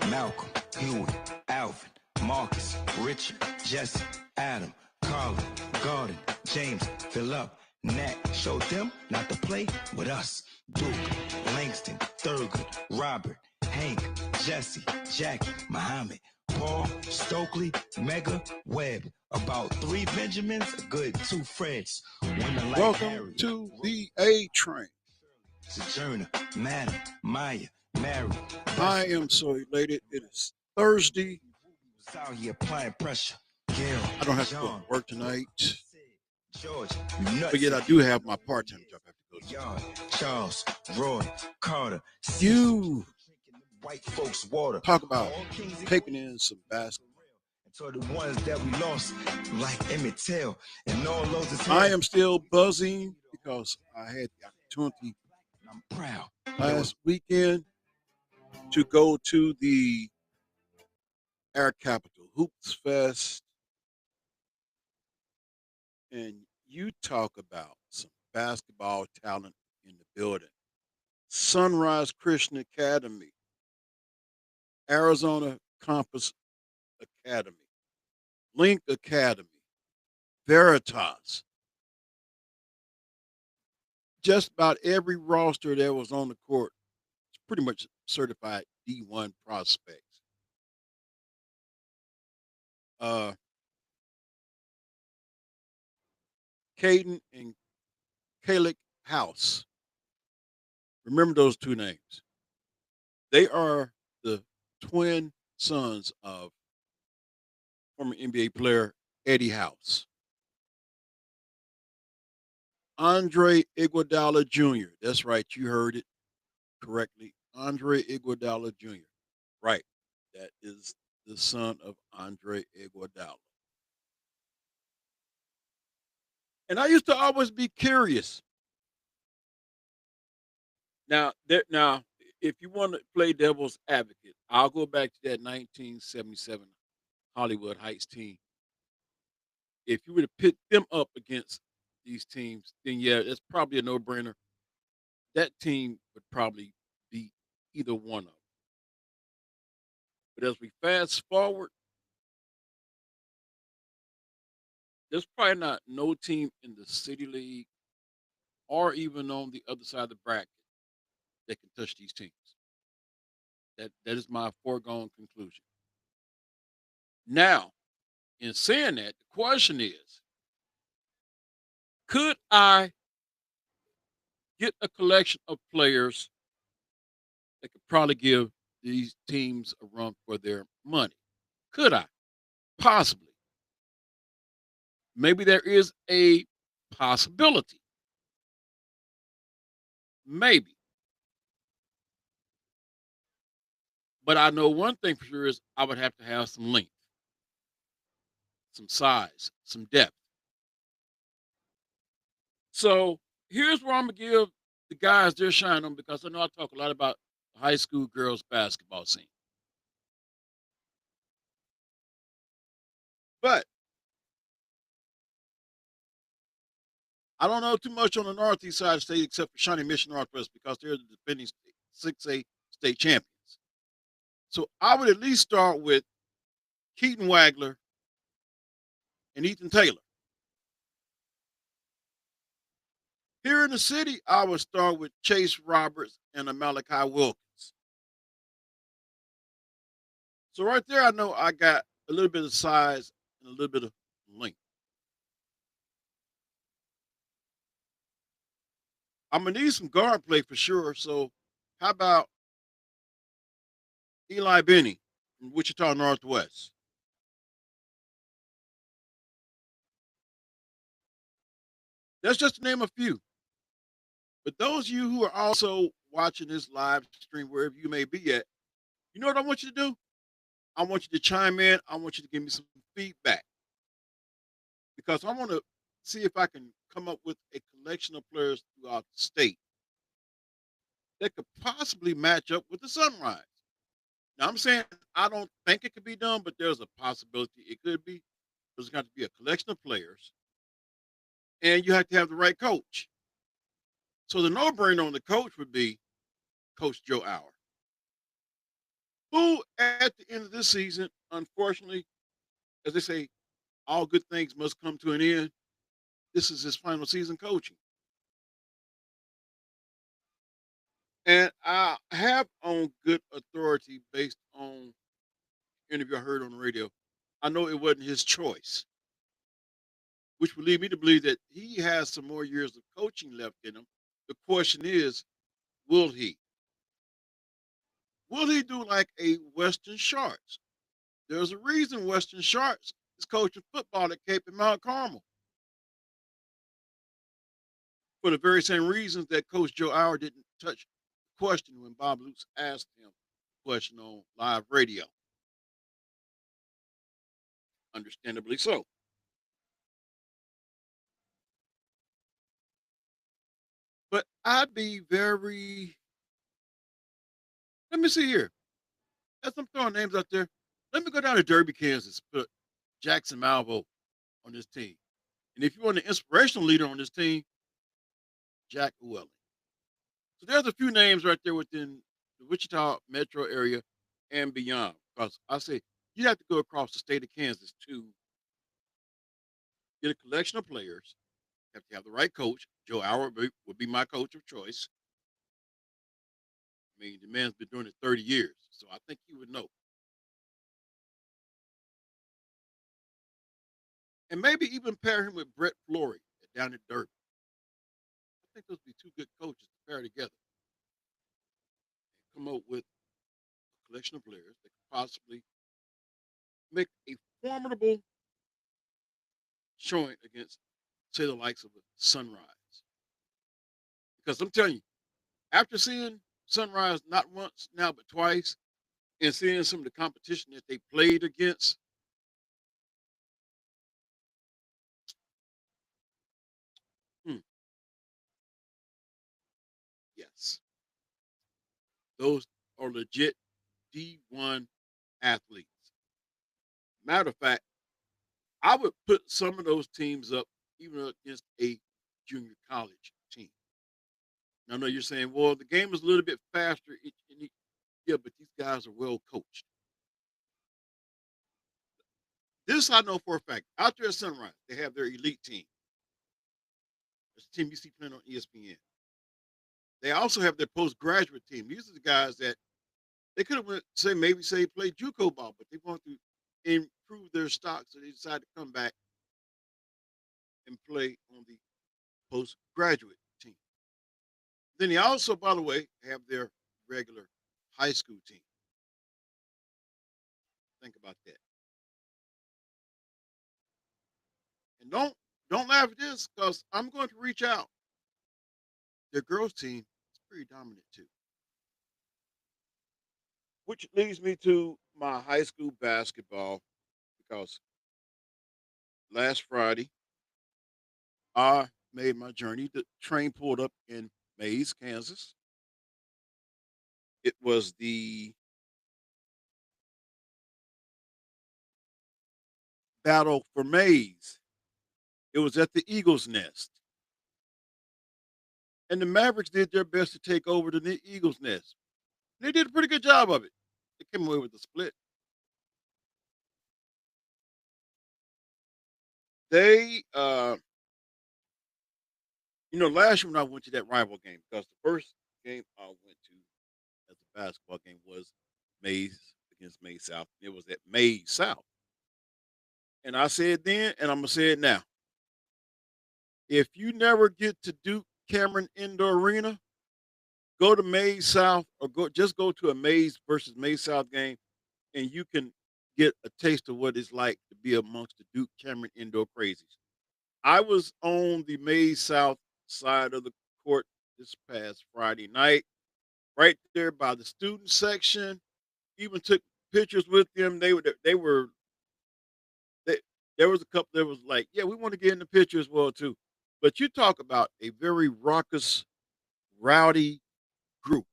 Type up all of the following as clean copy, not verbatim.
Malcolm, Huey, Alvin, Marcus, Richard, Jesse, Adam, Carla, Gordon, James, Philip, Nat. Showed them not to play with us. Duke, Langston, Thurgood, Robert, Hank, Jesse, Jackie, Muhammad, Paul, Stokely, Mega, Webb. About 3 Benjamins, a good 2 Freds. One like Welcome Harry, to the A Train. Sojourner, Madam, Maya, Mary. I am so elated. It is Thursday. Out here applying pressure. Gail, I don't have to go John, to work tonight, George, but yet I do have my part-time job I have to go Yard, Charles, Roy, Carter. to. You White folks water. talk about taking in some basketball. So the ones that we lost, like Emmett Till, and all those. I am still buzzing because I had the opportunity I'm proud. last weekend to go to the Air Capital Hoops Fest, and you talk about some basketball talent in the building. Sunrise Christian Academy, Arizona Compass Academy, Link Academy, Veritas. Just about every roster that was on the court is pretty much certified D1 prospects. Caden and Kalik House. Remember those two names. They are the twin sons of former NBA player Eddie House. Andre Iguodala Jr. That's right, you heard it correctly. Andre Iguodala Jr. Right, that is the son of Andre Iguodala. And I used to always be curious. Now, if you want to play devil's advocate, I'll go back to that 1977 Hollywood Heights team. If you were to pit them up against these teams, then yeah, it's probably a no-brainer. That team would probably beat either one of them. But as we fast forward, there's probably not no team in the City League or even on the other side of the bracket that can touch these teams. That is my foregone conclusion. Now, in saying that, the question is, could I get a collection of players that could probably give these teams a run for their money? Could I? Possibly. Maybe there is a possibility. Maybe. But I know one thing for sure is I would have to have some length, some size, some depth. So here's where I'm going to give the guys their shine on, because I know I talk a lot about the high school girls basketball scene. But I don't know too much on the northeast side of the state except for Shawnee Mission Northwest, because they're the defending 6A state champions. So I would at least start with Keaton Wagler and Ethan Taylor. Here in the city, I would start with Chase Roberts and Malachi Wilkins. So right there, I know I got a little bit of size and a little bit of length. I'm going to need some guard play for sure. So how about Eli Benny from Wichita Northwest? That's just to name a few. But those of you who are also watching this live stream, wherever you may be at, you know what I want you to do? I want you to chime in. I want you to give me some feedback, because I want to see if I can come up with a collection of players throughout the state that could possibly match up with the Sunrise. Now, I'm saying I don't think it could be done, but there's a possibility it could be. There's got to be a collection of players, and you have to have the right coach. So the no-brainer on the coach would be Coach Joe Hour. know at the end of this season, unfortunately, as they say, all good things must come to an end. This is his final season coaching. And I have on good authority based on interview I heard on the radio. I know it wasn't his choice, which would lead me to believe that he has some more years of coaching left in him. The question is, will he? Will he do like a Western Sharks? There's a reason Western Sharks is coaching football at Cape and Mount Carmel for the very same reasons that Coach Joe Hour didn't touch the question when Bob Lutz asked him a question on live radio. Understandably so. But I'd be very, let me see here. As I'm throwing names out there, let me go down to Derby, Kansas, put Jackson Malvo on this team. And if you want an inspirational leader on this team, Jack Uwelli. So there's a few names right there within the Wichita metro area and beyond. Because I say you have to go across the state of Kansas to get a collection of players. You have to have the right coach. Joe Hour would be my coach of choice. I mean, the man's been doing it 30 years, so I think he would know. And maybe even pair him with Brett Flory down at Derby. I think those would be two good coaches to pair together and come up with a collection of players that could possibly make a formidable showing against, say, the likes of a Sunrise. Because I'm telling you, after seeing Sunrise not once now but twice, and seeing some of the competition that they played against, hmm, yes, those are legit D1 athletes. Matter of fact, I would put some of those teams up even against a junior college team. Now, I know you're saying, well, the game is a little bit faster. Yeah, but these guys are well coached. This I know for a fact. Out there at Sunrise, they have their elite team. It's the team you see playing on ESPN. They also have their postgraduate team. These are the guys that they could have went, say play JUCO ball, but they want to improve their stock, so they decided to come back and play on the postgraduate team. Then they also, by the way, have their regular high school team. Think about that. And don't laugh at this because I'm going to reach out. Their girls team is pretty dominant too. Which leads me to my high school basketball because last Friday I made my journey. The train pulled up in Mays, Kansas. It was the battle for Mays. It was at the Eagles Nest. And the Mavericks did their best to take over the Eagles Nest. They did a pretty good job of it. They came away with the split. They, last year when I went to that rival game, because the first game I went to as a basketball game was Mays against Mays South. It was at Mays South. And I said then, and I'm going to say it now. If you never get to Duke Cameron Indoor Arena, go to Mays South or go to a Mays versus Mays South game, and you can get a taste of what it's like to be amongst the Duke Cameron Indoor Crazies. I was on the Mays South side of the court this past Friday night, right there by the student section. Even took pictures with them. They, there was a couple that was like, yeah, we want to get in the picture as well too. But you talk about a very raucous, rowdy group.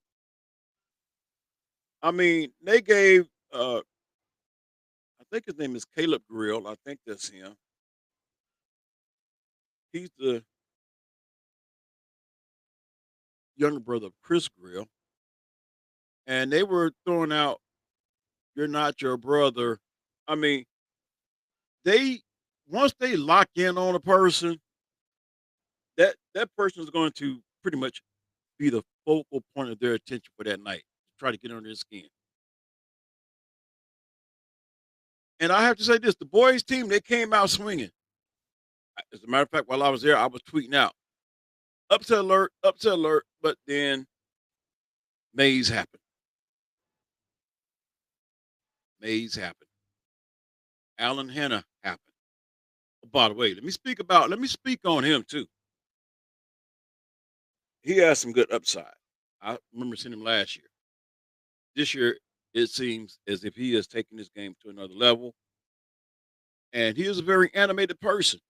I mean, they gave I think his name is Caleb Grill. I think that's him. He's the younger brother of Chris Grill. And they were throwing out you're not your brother. I mean, they once they lock in on a person, that person is going to pretty much be the focal point of their attention for that night. Try to get under their skin. And I have to say this: the boys' team, they came out swinging. As a matter of fact, while I was there, I was tweeting out, upset alert." But then Mays happened. Mays happened. Alan Hanna happened. Oh, by the way, let me speak on him too. He has some good upside. I remember seeing him last year. This year, it seems as if he has taken this game to another level, and he is a very animated person.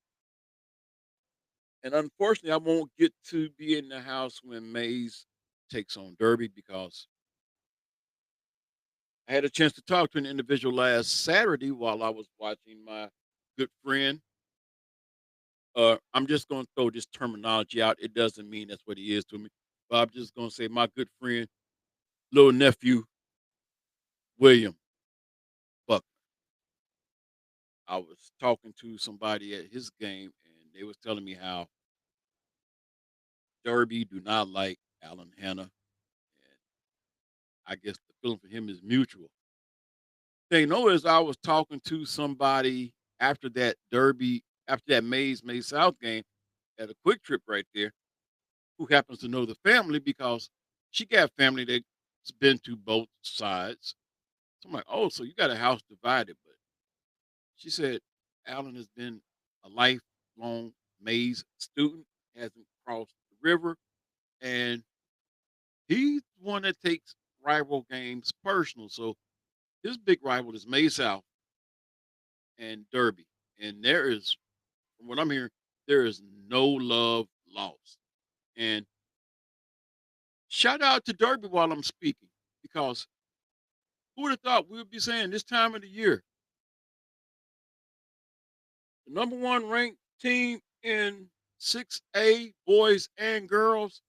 And unfortunately, I won't get to be in the house when Mays takes on Derby because I had a chance to talk to an individual last Saturday while I was watching my good friend. I'm just going to throw this terminology out. It doesn't mean that's what he is to me, but I'm just going to say my good friend, little nephew, William Buck. I was talking to somebody at his game, and they was telling me how Derby do not like Alan Hanna, and I guess the feeling for him is mutual. Thing know is I was talking to somebody after that Mays South game at a quick trip right there, who happens to know the family because she got family that's been to both sides. So I'm like, oh, so you got a house divided. But she said Alan has been a lifelong Mays student, hasn't crossed the river, and he's one that takes rival games personal. So his big rival is Mays South and Derby. And there is, from what I'm hearing, there is no love lost. And shout out to Derby while I'm speaking, because who would have thought we would be saying this time of the year, the number one ranked team in 6A, boys and girls,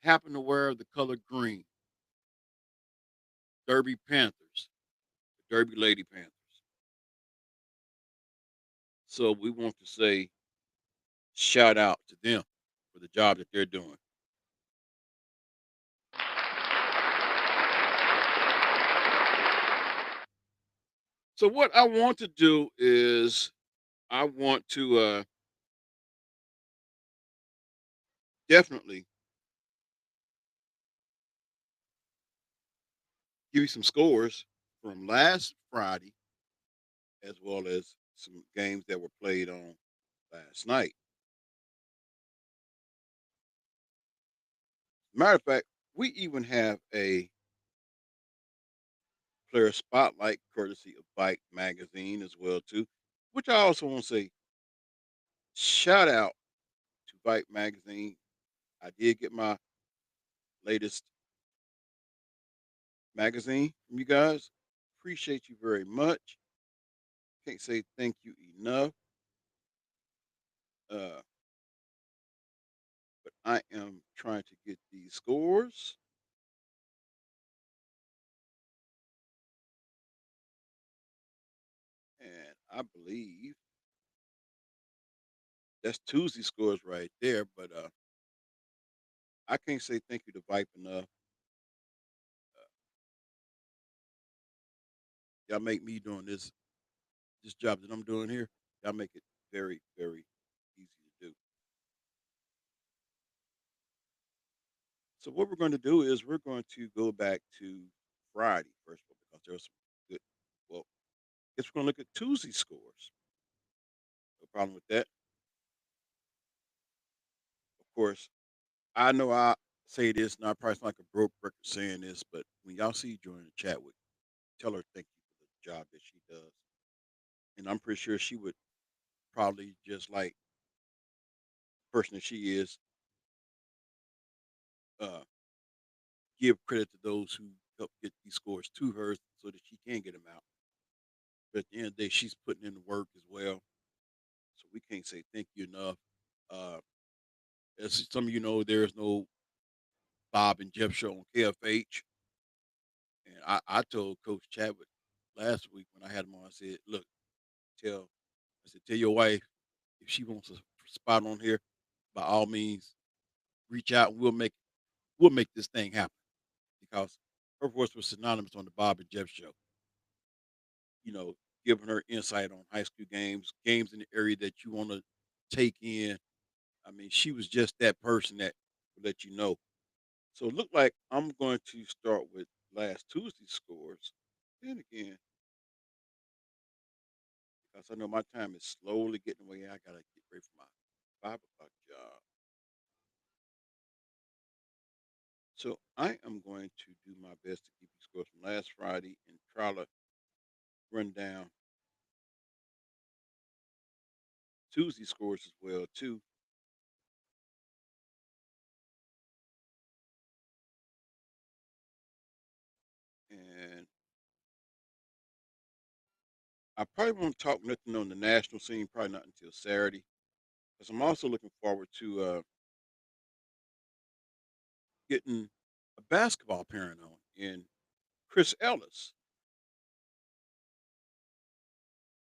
happen to wear the color green. Derby Panthers, the Derby Lady Panthers. So we want to say shout out to them for the job that they're doing. So what I want to do is I want to definitely give you some scores from last Friday, as well as some games that were played on last night. Matter of fact, we even have a player spotlight courtesy of Bike Magazine as well too, which I also want to say shout out to Bike Magazine. I did get my latest magazine from you guys. Appreciate you very much. Can't say thank you enough. Uh, but I am trying to get these scores. And I believe that's Tuesday scores right there. But I can't say thank you to Vipe enough. Y'all make me doing this job that I'm doing here. Y'all make it very, very easy to do. So what we're going to do is we're going to go back to Friday first of all, because there was some good. Well, I guess we're going to look at Tuesday scores. No problem with that. Of course, I know I say this, and I probably sound like a broke record saying this, but when y'all see Joy in the chat with, tell her thank you for the job that she does, and I'm pretty sure she would probably just like the person that she is, uh, give credit to those who help get these scores to her so that she can get them out. But at the end of the day, she's putting in the work as well. So we can't say thank you enough. Uh, as some of you know, there's no Bob and Jeff show on KFH. And I told Coach Chadwick, last week when I had him on. I said, "Look, tell tell your wife if she wants a spot on here, by all means, reach out and we'll make this thing happen." Because her voice was synonymous on the Bob and Jeff show. You know, giving her insight on high school games, games in the area that you want to take in. I mean, she was just that person that would let you know. So it looked like I'm going to start with last Tuesday's scores. Then again, because I know my time is slowly getting away. I gotta get ready for my 5 o'clock job. So I am going to do my best to keep you scores from last Friday and try to run down Tuesday scores as well too. And I probably won't talk nothing on the national scene, probably not until Saturday, because I'm also looking forward to getting a basketball parent on in Chris Ellis.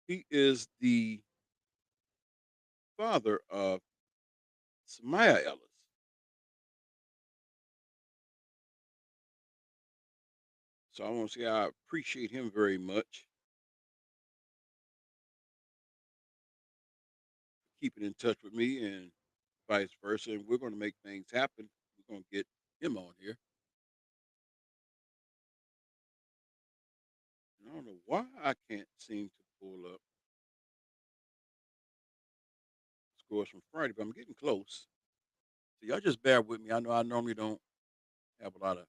He is the father of Samaya Ellis. So I want to say I appreciate him very much, keeping in touch with me and vice versa. And we're going to make things happen. We're going to get him on here. And I don't know why I can't seem to pull up scores from Friday, but I'm getting close. So y'all just bear with me. I know I normally don't have a lot of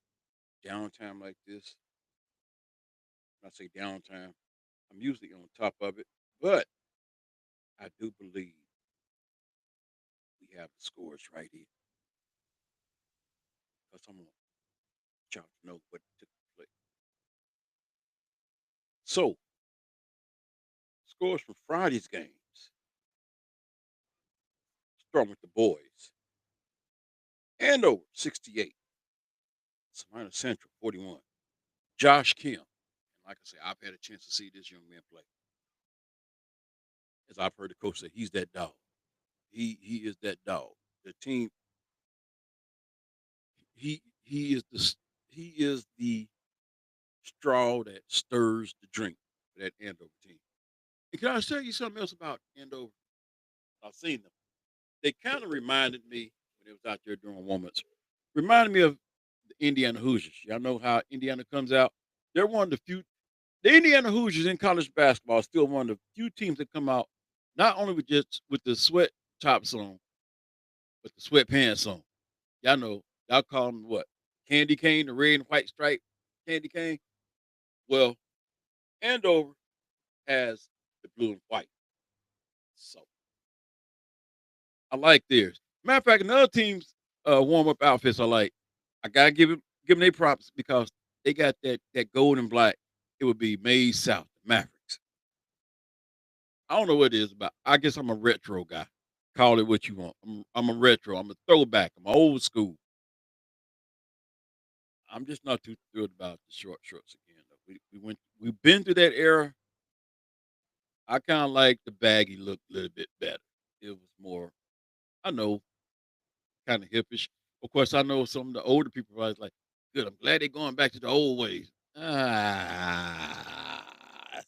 downtime like this. When I say downtime, I'm usually on top of it. But I do believe we have the scores right here. Because I'm going to y'all to know what took place. So, scores from Friday's games. Starting with the boys. Andover, 68. Savannah Central, 41. Josh Kim. And like I said, I've had a chance to see this young man play. As I've heard the coach say, he's that dog. He is that dog. The team, he is the straw that stirs the drink for that Andover team. And can I tell you something else about Andover? I've seen them. They kind of reminded me when they was out there doing warm-ups. Reminded me of the Indiana Hoosiers. Y'all know how Indiana comes out. They're one of the few. The Indiana Hoosiers in college basketball are still one of the few teams that come out not only with the sweat tops on, but the sweatpants on. Y'all know y'all call them what? Candy cane, the red and white stripe candy cane. Well, Andover has the blue and white. So I like theirs. Matter of fact, another team's warm up outfits I like. I gotta give them their props because they got that gold and black. It would be Made South, the Mavericks. I don't know what it is about. I guess I'm a retro guy. Call it what you want. I'm a retro. I'm a throwback. I'm old school. I'm just not too thrilled about the short shorts again. Though. We've been through that era. I kind of like the baggy look a little bit better. It was more, I know, kind of hippish. Of course, I know some of the older people are like, "Good, I'm glad they're going back to the old ways." That's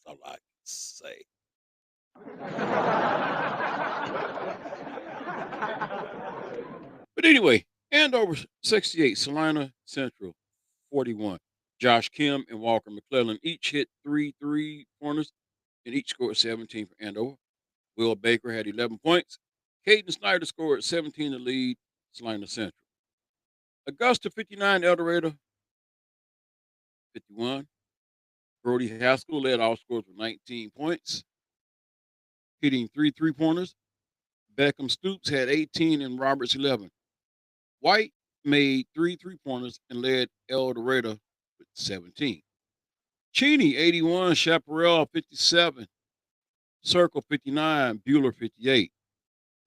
all I can say. But anyway, Andover 68, Salina Central 41. Josh Kim and Walker McClellan each hit three pointers and each scored 17 for Andover. Will Baker had 11 points. Caden Snyder scored 17 to lead Salina Central. Augusta 59, El Dorado 51. Brody Haskell led all scores with 19 points, hitting three pointers. Beckham Stoops had 18 and Roberts 11. White made three pointers and led El Dorado with 17. Cheney 81, Chaparral 57, Circle 59, Bueller 58.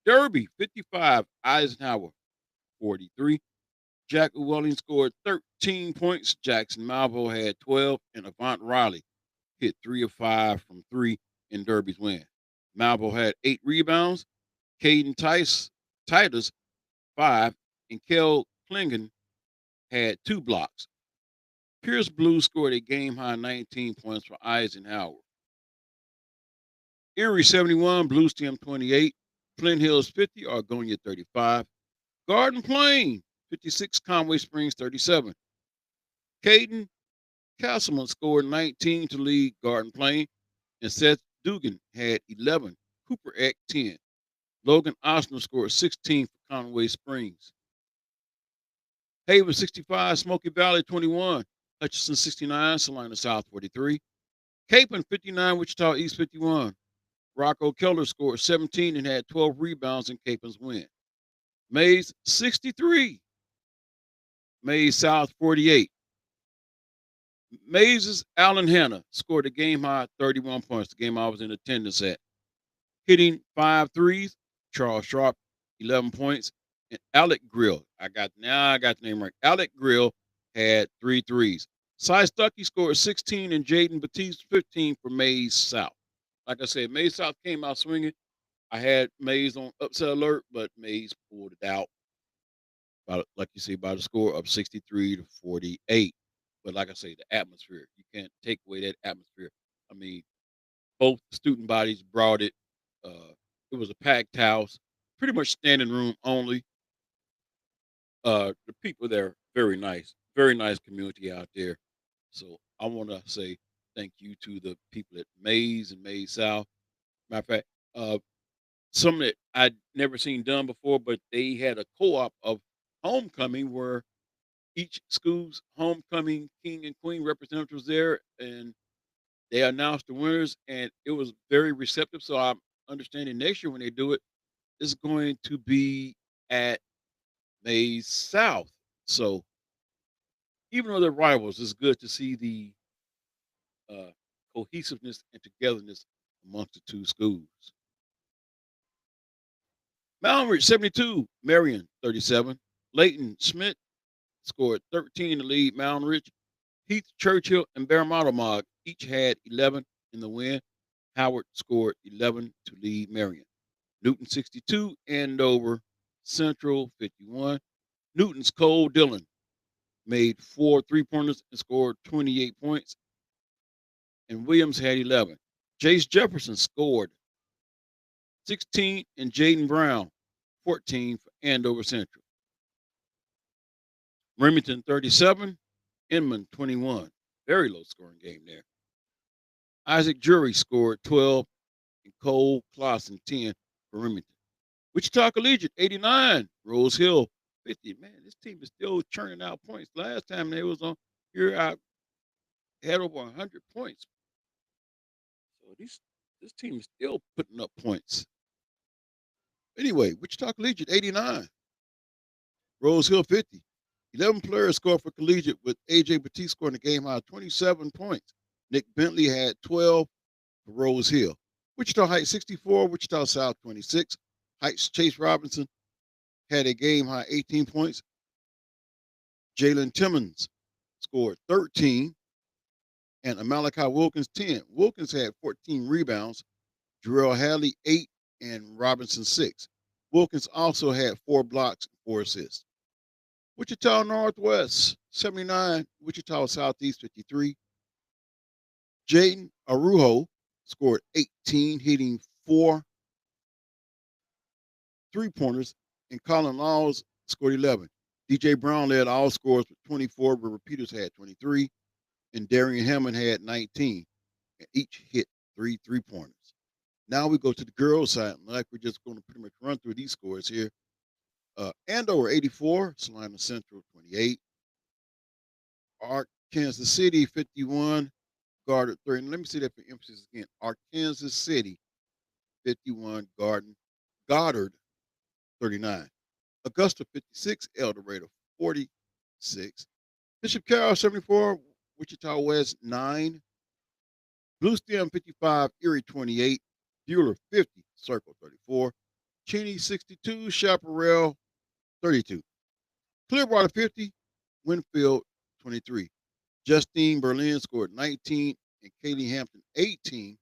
Derby 55, Eisenhower 43. Jack Welling scored 13 points. Jackson Malvo had 12, and Avant Riley hit 3 of 5 from 3 in Derby's win. Malvo had 8 rebounds. Caden Titus 5, and Kel Klingon had 2 blocks. Pierce Blue scored a game-high 19 points for Eisenhower. Erie 71, Blue Stem 28, Flint Hills 50, Argonia 35, Garden Plain 56, Conway Springs 37. Caden Castleman scored 19 to lead Garden Plain, and Seth Dugan had 11, Cooper Eck 10. Logan Osner scored 16 for Conway Springs. Haven 65, Smoky Valley 21, Hutchinson 69, Salina South 43. Capon 59, Wichita East 51. Rocco Keller scored 17 and had 12 rebounds in Capon's win. Mays 63, Mays South 48. Mays' Allen Hanna scored a game-high 31 points, the game I was in attendance at. Hitting 5 threes, Charles Sharp, 11 points, and Alec Grill, I got the name right. Alec Grill had 3 threes. Cy Stuckey scored 16 and Jaden Batiste 15 for Mays South. Like I said, Mays South came out swinging. I had Mays on upset alert, but Mays pulled it out, like you say, by the score of 63 to 48. But like I say, the atmosphere, you can't take away that atmosphere. I mean, both student bodies brought it. It was a packed house, pretty much standing room only. The people there, very nice community out there. So I want to say thank you to the people at Mays and Mays South. Matter of fact, something that I'd never seen done before, but they had a co-op of homecoming where each school's homecoming king and queen representative was there, and they announced the winners, and it was very receptive. So I'm understanding next year when they do it, it's going to be at Mays South. So even though they're rivals, it's good to see the cohesiveness and togetherness amongst the two schools. Mountain Ridge 72, Marion 37. Leighton Schmidt scored 13 to lead Mountain Ridge. Heath Churchill and Bear Modelmog each had 11 in the win. Howard scored 11 to lead Marion. Newton 62, Andover Central 51. Newton's Cole Dillon made 4 3-pointers and scored 28 points. And Williams had 11. Jace Jefferson scored 16 and Jaden Brown 14 for Andover Central. Remington 37, Inman 21. Very low scoring game there. Isaac Jury scored 12 and Cole Clausen 10 for Remington. Wichita Collegiate 89, Rose Hill 50. Man, this team is still churning out points. Last time they was on here, I had over 100 points. So this team is still putting up points. Anyway, Wichita Collegiate 89, Rose Hill 50. 11 players scored for Collegiate, with A.J. Batiste scoring a game-high 27 points. Nick Bentley had 12 for Rose Hill. Wichita Heights 64, Wichita South 26. Heights Chase Robinson had a game-high 18 points. Jalen Timmons scored 13, and Malachi Wilkins 10. Wilkins had 14 rebounds. Jarrell Hadley 8, and Robinson 6. Wilkins also had 4 blocks and 4 assists. Wichita Northwest 79, Wichita Southeast 53. Jaden Arujo scored 18, hitting 4 3-pointers, and Colin Laws scored 11. DJ Brown led all scorers with 24, but repeaters had 23, and Darian Hammond had 19, and each hit 3 3-pointers. Now we go to the girls' side. Like, we're just going to pretty much run through these scores here. Andover 84, Salina Central 28. Kansas City 51, Goddard 30. Let me say that for emphasis again. Kansas City 51, Goddard 39. Augusta 56, El Dorado 46. Bishop Carroll 74, Wichita West 9. Blue Stem 55, Erie 28. Bueller 50, Circle 34. Cheney 62, Chaparral 32. Clearwater 50, Winfield 23. Justine Berlin scored 19, and Katie Hampton 18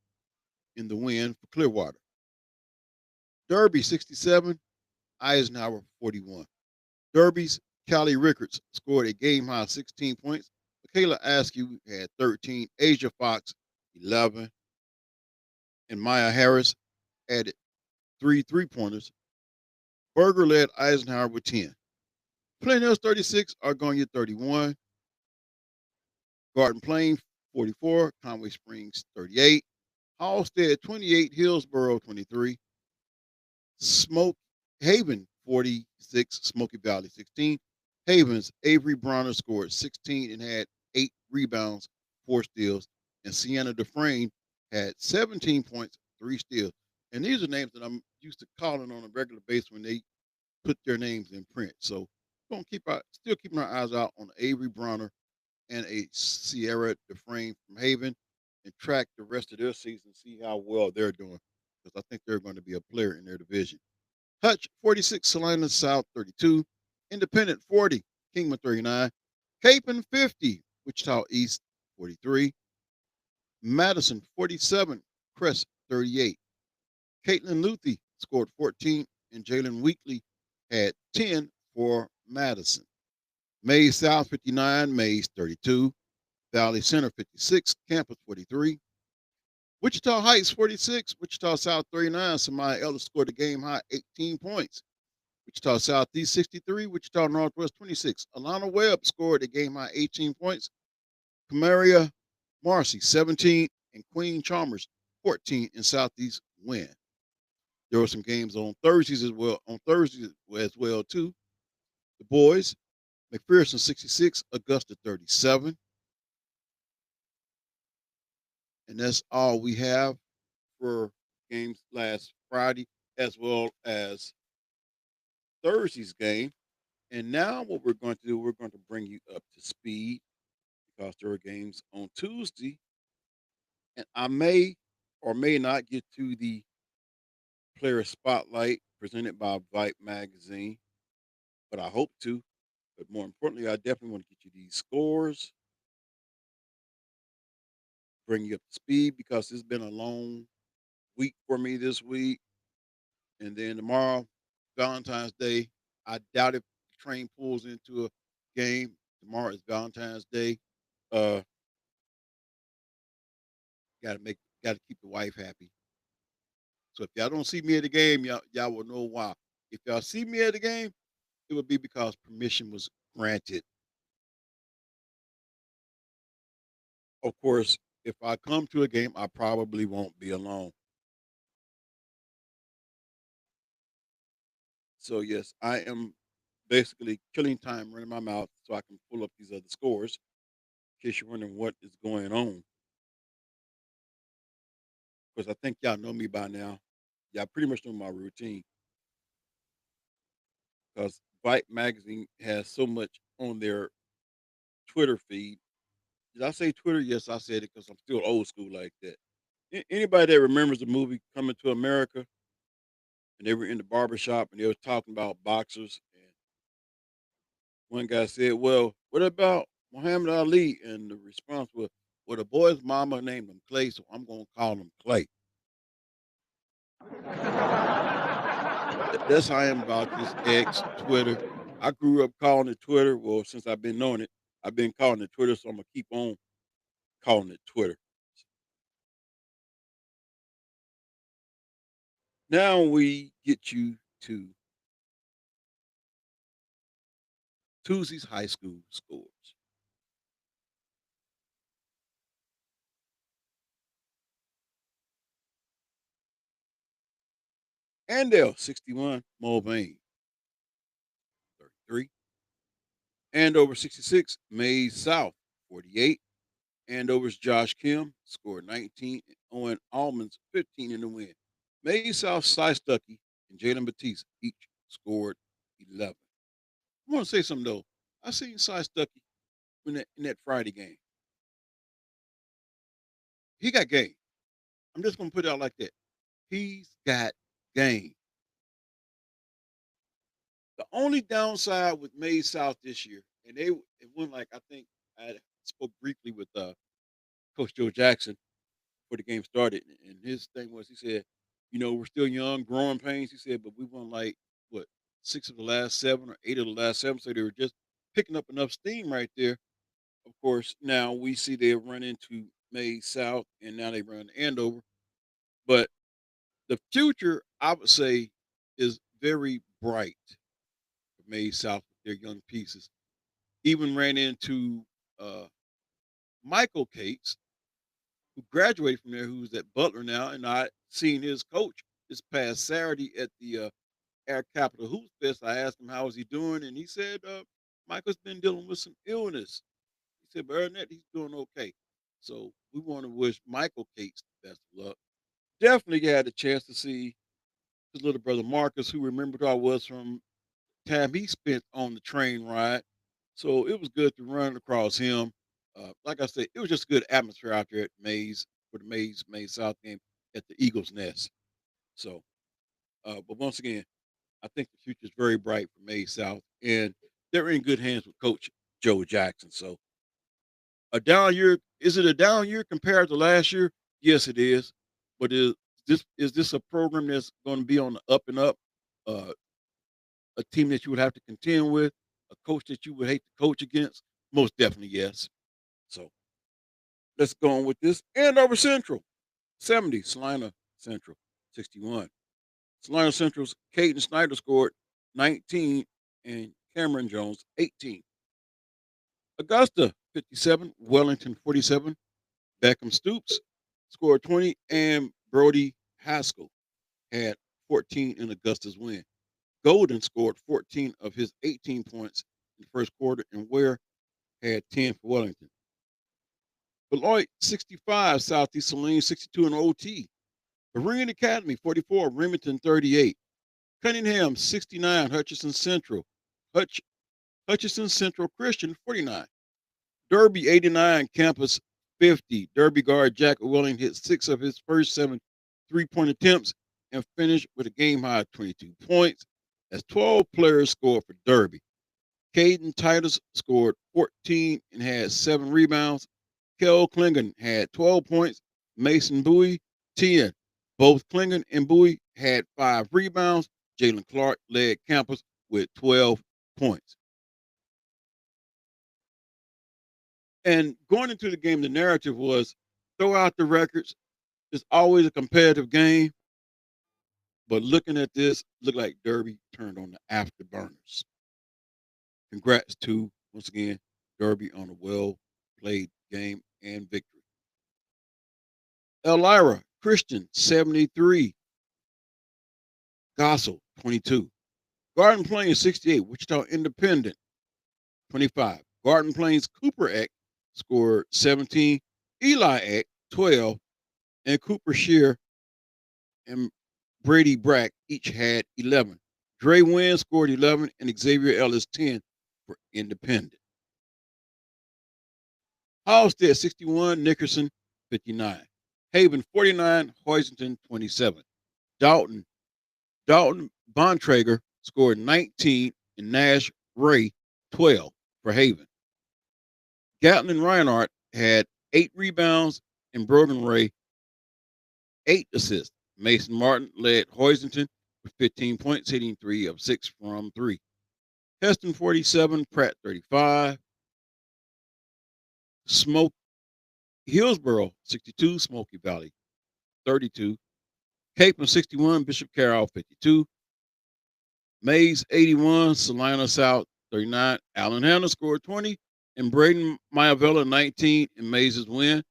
in the win for Clearwater. Derby 67, Eisenhower 41. Derby's Callie Rickards scored a game high 16 points. Michaela Askew had 13. Asia Fox 11. And Maya Harris added 3 3-pointers. Berger led Eisenhower with 10. Plain Hills 36, Argonia 31. Garden Plain 44. Conway Springs 38. Halstead 28. Hillsboro 23. Smoke Haven 46. Smoky Valley 16. Haven's Avery Bronner scored 16 and had 8 rebounds, 4 steals. And Sienna Dufresne had 17 points, 3 steals. And these are names that I'm used to calling on a regular basis when they put their names in print. So we're gonna still keeping our eyes out on Avery Bronner and a Sierra Dufresne from Haven and track the rest of their season, see how well they're doing. Because I think they're going to be a player in their division. Hutch 46, Salinas South 32, Independent 40, Kingman 39, Capon 50, Wichita East 43, Madison 47, Crest 38. Caitlin Luthi scored 14, and Jalen Weekly had 10 for Madison. Mays South 59, Mays 32, Valley Center 56, Campus 43. Wichita Heights 46, Wichita South 39. Samaya Ellis scored a game high 18 points. Wichita Southeast 63, Wichita Northwest 26. Alana Webb scored a game high 18 points. Camaria Marcy 17 and Queen Chalmers 14 in Southeast win. There were some games on Thursdays as well too. The boys, McPherson 66, Augusta 37. And that's all we have for games last Friday, as well as Thursday's game. And now what we're going to do, we're going to bring you up to speed because there are games on Tuesday. And I may or may not get to the player spotlight presented by Vibe Magazine, but I hope to. But more importantly, I definitely want to get you these scores, bring you up to speed because it's been a long week for me this week. And then tomorrow, Valentine's Day. I doubt if the train pulls into a game. Tomorrow is Valentine's Day. Uh, gotta keep the wife happy. So if y'all don't see me at the game, y'all will know why. If y'all see me at the game, it would be because permission was granted. Of course, if I come to a game, I probably won't be alone. So yes, I am basically killing time running my mouth so I can pull up these other scores. In case you're wondering what is going on, because I think y'all know me by now. Y'all pretty much know my routine. Because Byte Magazine has so much on their Twitter feed. Did I say Twitter? Yes, I said it because I'm still old school like that. Anybody that remembers the movie Coming to America, and they were in the barber shop and they were talking about boxers, and one guy said, "Well, what about Muhammad Ali?" And the response was, "Well, the boy's mama named him Clay, so I'm gonna call him Clay." That's how I am about this X, Twitter. I grew up calling it Twitter. Well, since I've been knowing it, I've been calling it Twitter, so I'm gonna keep on calling it Twitter. Now we get you to Tuesday's high school scores. Andale 61, Mulvane 33. Andover 66, Mays South 48. Andover's Josh Kim scored 19. And Owen Almonds 15 in the win. Mays South, Cy Stuckey, and Jalen Batiste each scored 11. I want to say something though. I seen Cy Stuckey in that Friday game. He got game. I'm just gonna put it out like that. He's got game. The only downside with Mays South this year, and it went like I think I spoke briefly with Coach Joe Jackson before the game started, and his thing was he said, we're still young, growing pains. He said, but we won like what 6 of the last 7 or 8 of the last 7, so they were just picking up enough steam right there. Of course, now we see they run into Maize South, and now they run Andover. But the future, I would say, is very bright for Maize South with their young pieces. Even ran into uh, Michael Cates, who graduated from there, who's at Butler now, and I seen his coach this past Saturday at the Air Capital Hoops Fest. I asked him how is he doing, and he said Michael's been dealing with some illness. He said, but other than that, he's doing okay. So we want to wish Michael Cates the best of luck. Definitely had a chance to see his little brother Marcus, who remembered who I was from time he spent on the train ride. So it was good to run across him. Like I said, it was just a good atmosphere out there at Mays for the Mays South game at the Eagles Nest. So, but once again, I think the future is very bright for Mays South, and they're in good hands with Coach Joe Jackson. So, a down year is it a down year compared to last year? Yes, it is. But is this a program that's going to be on the up and up? Uh, a team that you would have to contend with, a coach that you would hate to coach against? Most definitely, yes. So let's go on with this. Andover Central, 70. Salina Central, 61. Salina Central's Caden Snyder scored 19 and Cameron Jones, 18. Augusta, 57. Wellington, 47. Beckham Stoops scored 20, and Brody Haskell had 14 in Augusta's win. Golden scored 14 of his 18 points in the first quarter, and Ware had 10 for Wellington. Beloit, 65. Southeast Saline, 62 in OT. Marine Academy, 44. Remington, 38. Cunningham, 69. Hutchinson Central. Hutchinson Central Christian, 49. Derby, 89. Campus, 50. Derby guard Jack Welling hit 6 of his first 7 three-point attempts and finished with a game-high 22 points as 12 players scored for Derby. Caden Titus scored 14 and had 7 rebounds. Kel Klingon had 12 points. Mason Bowie, 10. Both Klingon and Bowie had 5 rebounds. Jalen Clark led campus with 12 points. And going into the game, the narrative was throw out the records. It's always a competitive game. But looking at this, looked like Derby turned on the afterburners. Congrats to, once again, Derby on a well-played game and victory. Elmira Christian, 73. Gossel, 22. Garden Plains, 68. Wichita Independent, 25. Garden Plains Cooper Eck scored 17. Eli Eck, 12. And Cooper Shear and Brady Brack each had 11. Dre Wynn scored 11 and Xavier Ellis 10 for Independent. Halstead 61, Nickerson 59. Haven 49, Hoisington 27. Dalton Bontrager scored 19 and Nash Ray 12 for Haven. Gatlin Reinhardt had 8 rebounds and Broden Ray 8 assists. Mason Martin led Hoisington with 15 points, hitting 3 of 6 from 3. Heston 47, Pratt 35. Hillsboro 62, Smoky Valley 32. Capeland 61, Bishop Carroll 52. Mays 81, Salina South 39. Allen Hannah scored 20, and Braden Maivella 19 in Mays' win.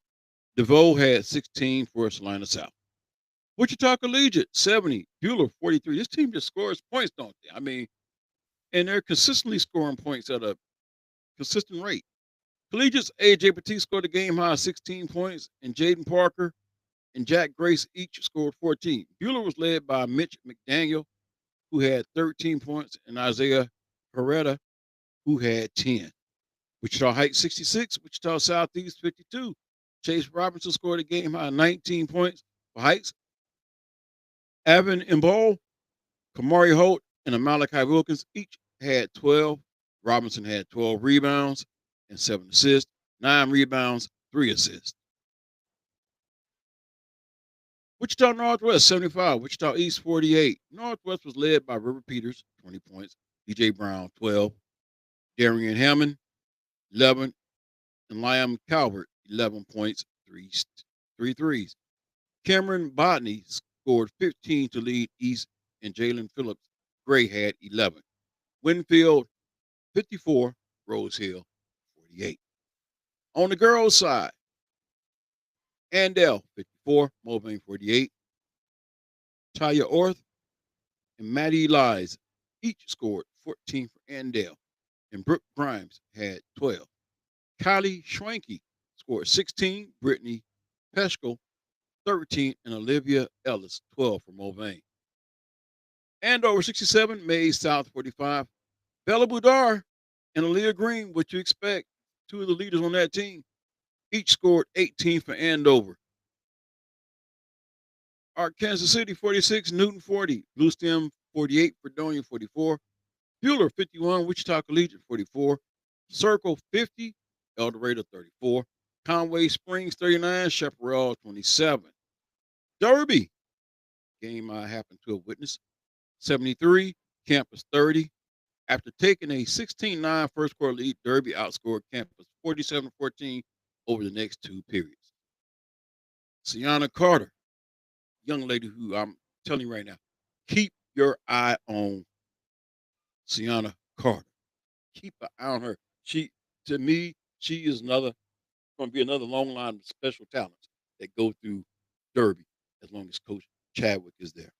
DeVoe had 16 for Salina South. Wichita Collegiate 70, Bueller 43. This team just scores points, don't they? I mean, and they're consistently scoring points at a consistent rate. Collegiate's A.J. Petit scored a game-high 16 points, and Jaden Parker and Jack Grace each scored 14. Bueller was led by Mitch McDaniel, who had 13 points, and Isaiah Herrera, who had 10. Wichita Heights 66, Wichita Southeast 52. Chase Robinson scored a game-high 19 points for Heights. Avin Mball, Kamari Holt, and Malachi Wilkins each had 12. Robinson had 12 rebounds and 7 assists, 9 rebounds, 3 assists. Wichita Northwest 75, Wichita East 48. Northwest was led by River Peters, 20 points, DJ Brown 12, Darian Hammond 11, and Liam Calvert 11 points, three threes. Cameron Botany scored 15 to lead East, and Jalen Phillips Gray had 11. Winfield 54, Rose Hill 48. On the girls' side, Andell 54, Mulvane 48. Taya Orth and Maddie Lies each scored 14 for Andell, and Brooke Grimes had 12. Kylie Schwanke scored 16, Brittany Peschel 13, and Olivia Ellis 12 for Mulvane. Andover 67, Mays South 45. Bella Budar and Aaliyah Green, what you expect, two of the leaders on that team, each scored 18 for Andover. Kansas City 46, Newton 40, Blue Stem 48, Fredonia 44, Bueller 51, Wichita Collegiate 44, Circle 50, El Dorado 34, Conway Springs 39, Chaparral 27. Derby, game I happen to have witnessed, 73, Campus 30. After taking a 16-9 first quarter lead, Derby outscored Campus 47-14 over the next two periods. Sienna Carter, young lady who I'm telling you right now, keep your eye on Sienna Carter. Keep an eye on her. To me, she is going to be another long line of special talents that go through Derby as long as Coach Chadwick is there.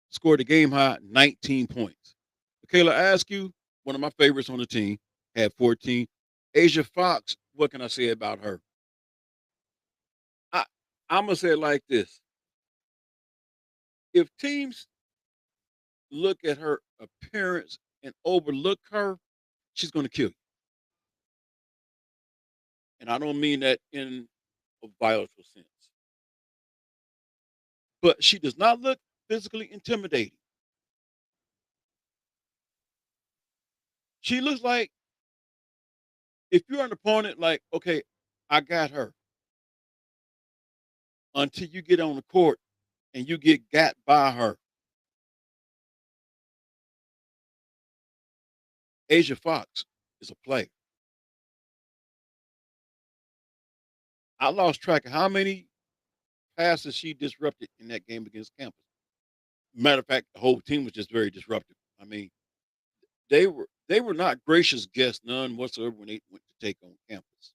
Scored a game high 19 points. Michaela Askew, one of my favorites on the team, had 14. Asia Fox, what can I say about her? I'm going to say it like this. If teams look at her appearance and overlook her, she's going to kill you. And I don't mean that in a violent sense. But she does not look physically intimidating. She looks like if you're an opponent, like, okay, I got her. Until you get on the court and you get got by her. Asia Fox is a player. I lost track of how many passes she disrupted in that game against Campus. Matter of fact, the whole team was just very disruptive. I mean, they were not gracious guests, none whatsoever, when they went to take on Campus.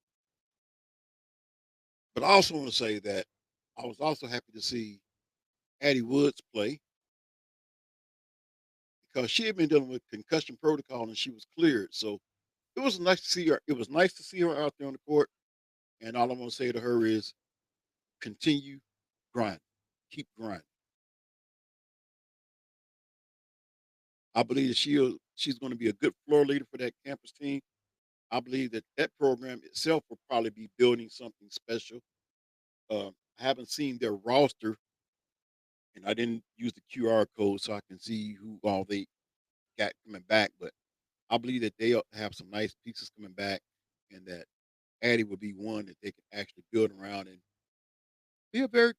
But I also want to say that I was also happy to see Addie Woods play because she had been dealing with concussion protocol and she was cleared. So it was nice to see her. It was nice to see her out there on the court. And all I want to say to her is continue grinding, keep grinding. I believe that she's going to be a good floor leader for that campus team. I believe that that program itself will probably be building something special. I haven't seen their roster, and I didn't use the QR code so I can see who all they got coming back. But I believe that they'll have some nice pieces coming back, and that Addie will be one that they can actually build around and be a very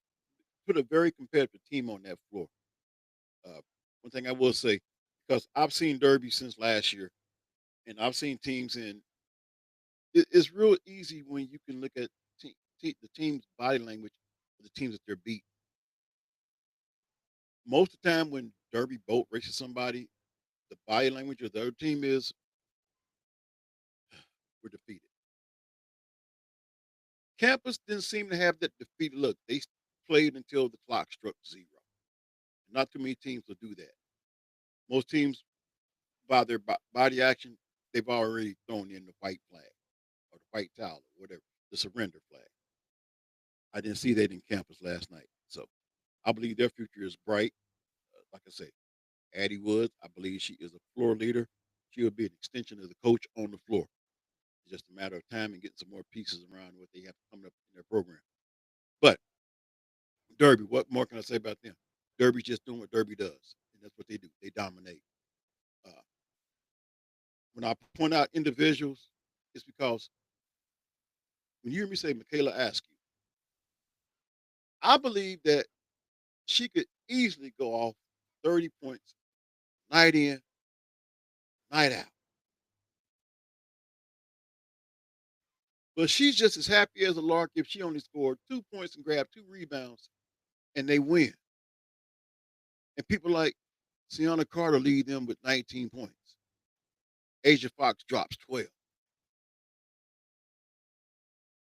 put a very competitive team on that floor. One thing I will say, because I've seen Derby since last year, and I've seen teams in. It's real easy when you can look at the team's body language, of the teams that they're beat. Most of the time, when Derby boat races somebody, the body language of the other team is we're defeated. Campus didn't seem to have that defeated look. They played until the clock struck zero. Not too many teams will do that. Most teams, by their body action, they've already thrown in the white flag or the white towel or whatever, the surrender flag. I didn't see that in Campus last night. So I believe their future is bright. Like I say, Addie Woods, I believe she is a floor leader. She will be an extension of the coach on the floor. It's just a matter of time and getting some more pieces around what they have coming up in their program. But Derby, what more can I say about them? Derby's just doing what Derby does, and that's what they do. They dominate. Uh, when I point out individuals, it's because when you hear me say Michaela Askew, I believe that she could easily go off 30 points night in, night out. But she's just as happy as a lark if she only scored 2 points and grabbed 2 rebounds and they win. And people like Sienna Carter lead them with 19 points. Asia Fox drops 12.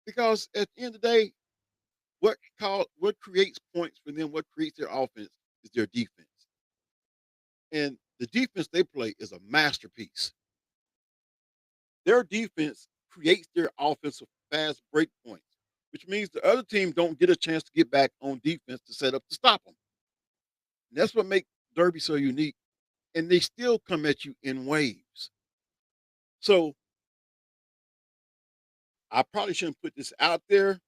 Because at the end of the day, what creates points for them, what creates their offense is their defense. And the defense they play is a masterpiece. Their defense creates their offensive fast break points, which means the other team don't get a chance to get back on defense to set up to stop them. And that's what makes Derby so unique. And they still come at you in waves. So I probably shouldn't put this out there,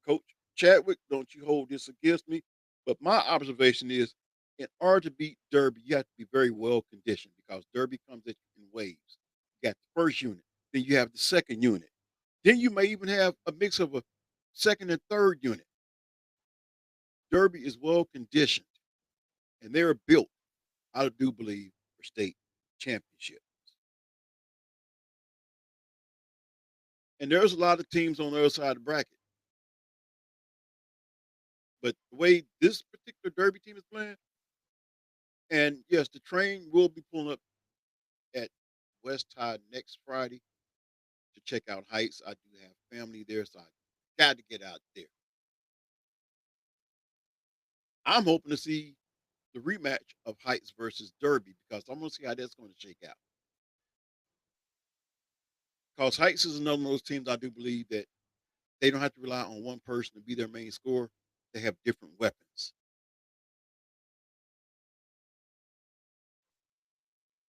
Coach Chadwick. Don't you hold this against me. But my observation is, in order to beat Derby, you have to be very well conditioned because Derby comes at you in waves. You got the first unit, then you have the second unit. Then you may even have a mix of a second and third unit. Derby is well conditioned, and they're built, I do believe, for state championship. And there's a lot of teams on the other side of the bracket. But the way this particular Derby team is playing, and yes, the train will be pulling up at West Tide next Friday to check out Heights. I do have family there, so I got to get out there. I'm hoping to see the rematch of Heights versus Derby because I'm going to see how that's going to shake out. Because Heights is another one of those teams I do believe that they don't have to rely on one person to be their main scorer. They have different weapons.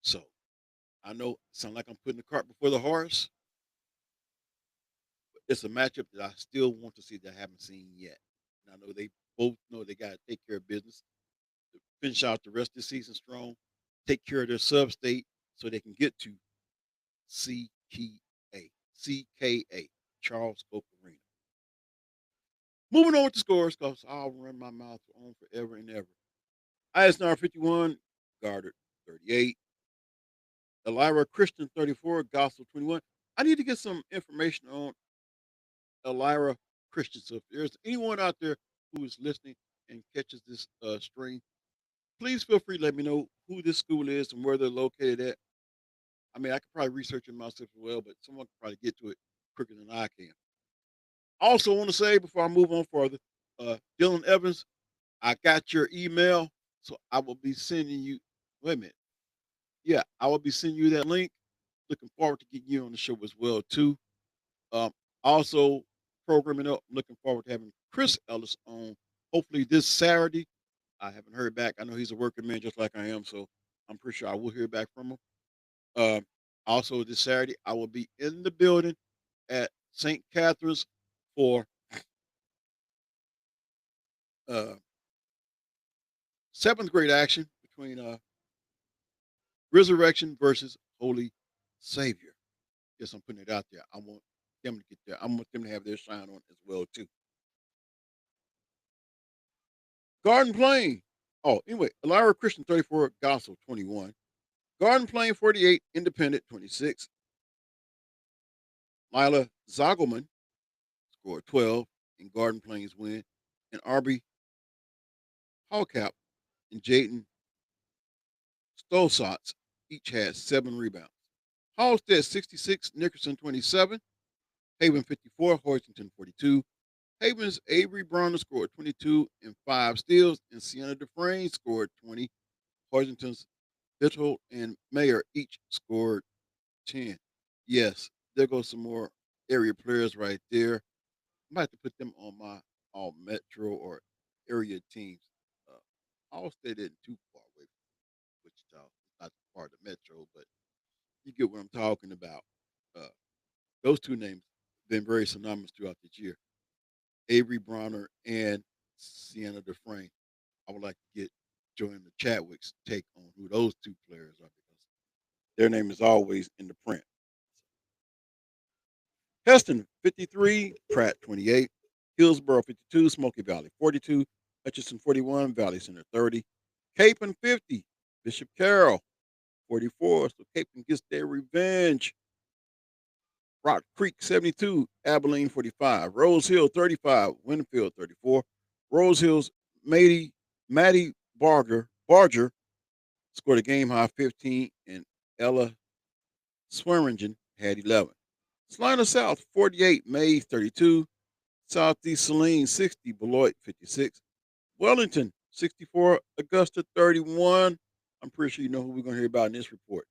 So I know it sounds like I'm putting the cart before the horse. But it's a matchup that I still want to see that I haven't seen yet. And I know they both know they got to take care of business to finish out the rest of the season strong, take care of their sub state so they can get to CKA, Charles Coke Arena. Moving on with the scores, because I'll run my mouth on forever and ever. ISNR 51, Goddard 38, Elira Christian 34, Gospel 21. I need to get some information on Elira Christian. So if there's anyone out there who is listening and catches this stream, please feel free to let me know who this school is and where they're located at. I mean, I could probably research it myself as well, but someone could probably get to it quicker than I can. Also, want to say before I move on further, Dylan Evans, I got your email, so I will be sending you. Wait a minute, yeah, I will be sending you that link. Looking forward to getting you on the show as well too. Um, Also, programming up. Looking forward to having Chris Ellis on. Hopefully this Saturday. I haven't heard back. I know he's a working man just like I am, so I'm pretty sure I will hear back from him. Um, Also, this Saturday, I will be in the building at St. Catherine's for uh, seventh grade action between Resurrection versus Holy Savior. Yes, I'm putting it out there. I want them to get there. I want them to have their shine on as well too. Garden Plain. Oh, anyway, Elira Christian 34, Gospel 21. Garden Plain 48, Independent 26. Lila Zogelman scored 12 in Garden Plain's win. And Arby Hallcap and Jaden Stolzatz each had 7 rebounds. Halstead 66, Nickerson 27, Haven 54, Hoisington 42. Haven's Avery Bronner scored 22 and 5 steals, and Sienna Dufresne scored 20. Hoisington's Bittle and Mayer each scored 10. Yes, there goes some more area players right there. I might have to put them on my all metro or area teams. Halstead isn't too far away from Wichita. It's not part of the metro, but you get what I'm talking about. Uh, those two names have been very synonymous throughout this year. Avery Bronner and Sienna Dufresne. I would like to get Joanna Chadwick's take on who those two players are because their name is always in the print. Heston 53, Pratt 28, Hillsboro 52, Smoky Valley 42, Hutchinson 41, Valley Center 30, Capon 50, Bishop Carroll 44. So Capon gets their revenge. Rock Creek 72, Abilene 45, Rose Hill 35, Winfield 34. Rose Hill's Maddie Barger scored a game high 15, and Ella Swearingen had 11. Salina South 48, Mays 32, Southeast Saline 60, Beloit 56, Wellington 64, Augusta 31. I'm pretty sure you know who we're going to hear about in this report.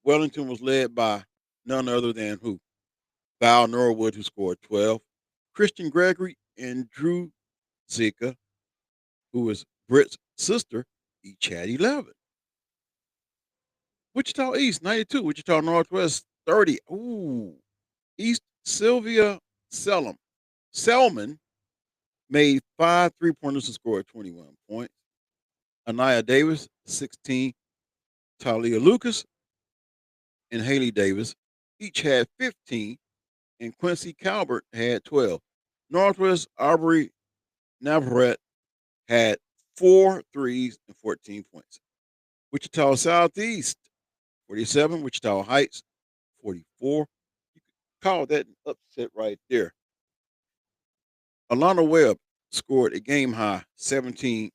Wellington was led by none other than who? Val Norwood, who scored 12. Christian Gregory and Drew Zika, who was Britt's sister, each had 11. Wichita East 92, Wichita Northwest 30. Ooh, East Sylvia Selman made 5 3-pointers and scored 21 points. Anaya Davis 16, Talia Lucas and Haley Davis each had 15, and Quincy Calvert had 12. Northwest Aubrey Navarrete had 4 threes and 14 points. Wichita Southeast 47, Wichita Heights 44. You could call that an upset right there. Alana Webb scored a game high 17,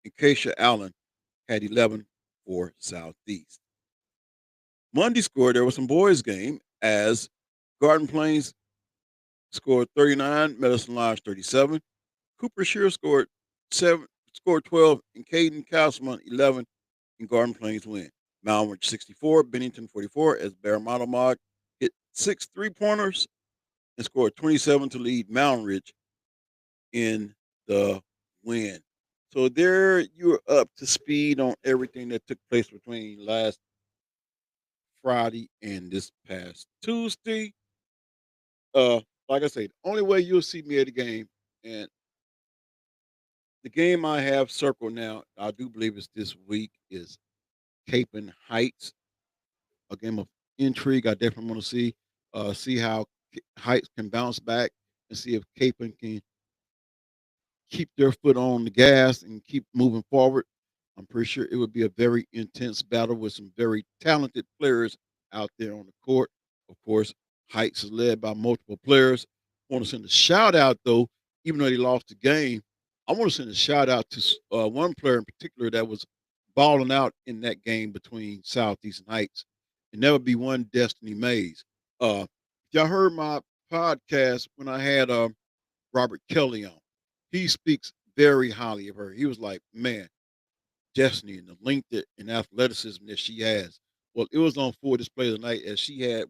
and Keisha Allen had 11 for Southeast. Monday scored, there was some boys' game as Garden Plains scored 39, Medicine Lodge 37. Cooper Shear scored 12, and Caden Castleman 11, and Garden Plains win. Mountain Ridge 64, Bennington 44, as Barramata Mog hit 6 3-pointers and scored 27 to lead Mountain Ridge in the win. So there you're up to speed on everything that took place between last Friday and this past Tuesday. Like I said, the only way you'll see me at the game, and the game I have circled now, I do believe it's this week, is Capon Heights, a game of intrigue. I definitely want to see how Heights can bounce back and see if Capon can keep their foot on the gas and keep moving forward. I'm pretty sure it would be a very intense battle with some very talented players out there on the court. Of course, Heights is led by multiple players. I want to send a shout out, though, even though they lost the game. I want to send a shout out to one player in particular that was balling out in that game between Southeast and Heights, and that would be one Destiny Mays. If y'all heard my podcast when I had Robert Kelly on, he speaks very highly of her. He was like, man, Destiny and the length and athleticism that she has. Well, it was on full display tonight as she had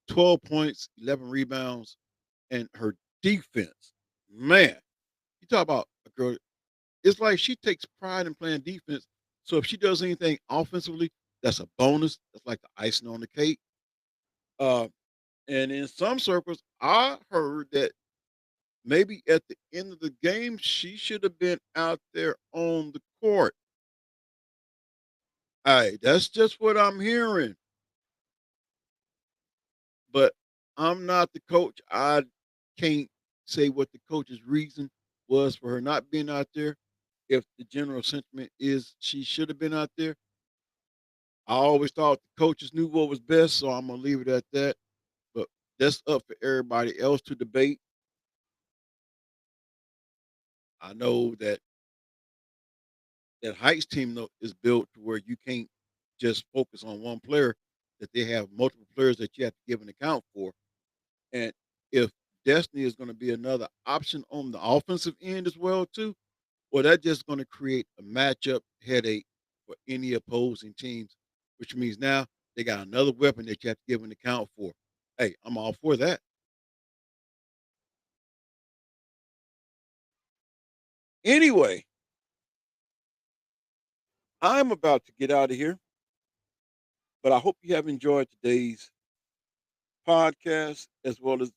12 points, 11 rebounds, and her defense. Man, you talk about a girl. It's like she takes pride in playing defense. So if she does anything offensively, that's a bonus. That's like the icing on the cake. Uh, and in some circles, I heard that maybe at the end of the game, she should have been out there on the court. Hey, that's just what I'm hearing. But I'm not the coach. I can't say what the coach's reason was for her not being out there. If the general sentiment is she should have been out there, I always thought the coaches knew what was best, so I'm gonna leave it at that. But that's up for everybody else to debate. I know that Heights team though is built to where you can't just focus on one player, that they have multiple players that you have to give an account for. And if Destiny is going to be another option on the offensive end as well, too, well, that's just going to create a matchup headache for any opposing teams, which means now they got another weapon that you have to give an account for. Hey, I'm all for that. Anyway, I'm about to get out of here, but I hope you have enjoyed today's podcast as well as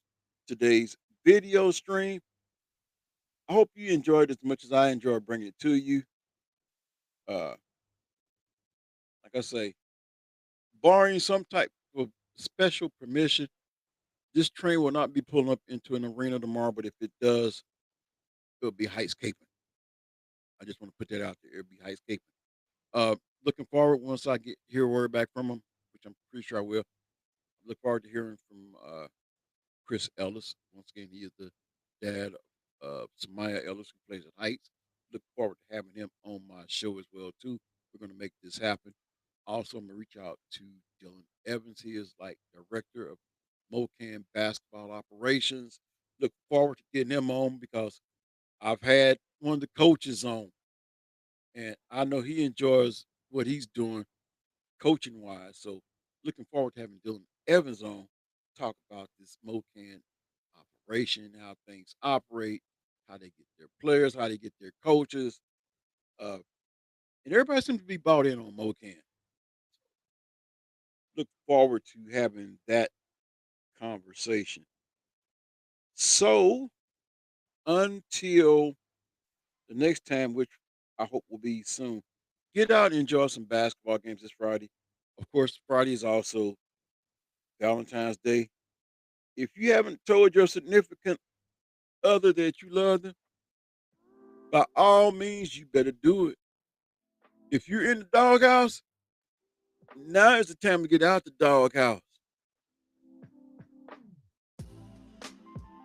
today's video stream. I hope you enjoyed as much as I enjoyed bringing it to you. Uh, like I say, barring some type of special permission, This train will not be pulling up into an arena tomorrow, but if it does, it'll be Heightscaping. I just want to put that out there. It'll be Heightscaping. Looking forward once I hear word back from him, which I'm pretty sure I will. Look forward to hearing from Chris Ellis. Once again, he is the dad of Samaya Ellis, who plays at Heights. Look forward to having him on my show as well too. We're going to make this happen. Also, I'm going to reach out to Dylan Evans. He is like director of MoKan basketball operations. Look forward to getting him on because I've had one of the coaches on, and I know he enjoys what he's doing coaching wise. So, looking forward to having Dylan Evans on to talk about this MoKan operation, how things operate, how they get their players, how they get their coaches, uh, and everybody seems to be bought in on MoKan. Look forward to having that conversation. So, until the next time, which I hope will be soon, get out and enjoy some basketball games this Friday. Of course, Friday is also Valentine's Day. If you haven't told your significant other that you love them, by all means, you better do it. If you're in the doghouse, now is the time to get out the doghouse.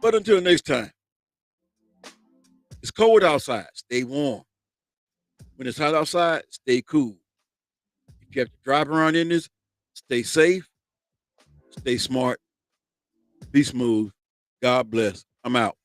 But until next time, it's cold outside. Stay warm. When it's hot outside, stay cool. If you have to drive around in this, stay safe, stay smart, be smooth. God bless. I'm out.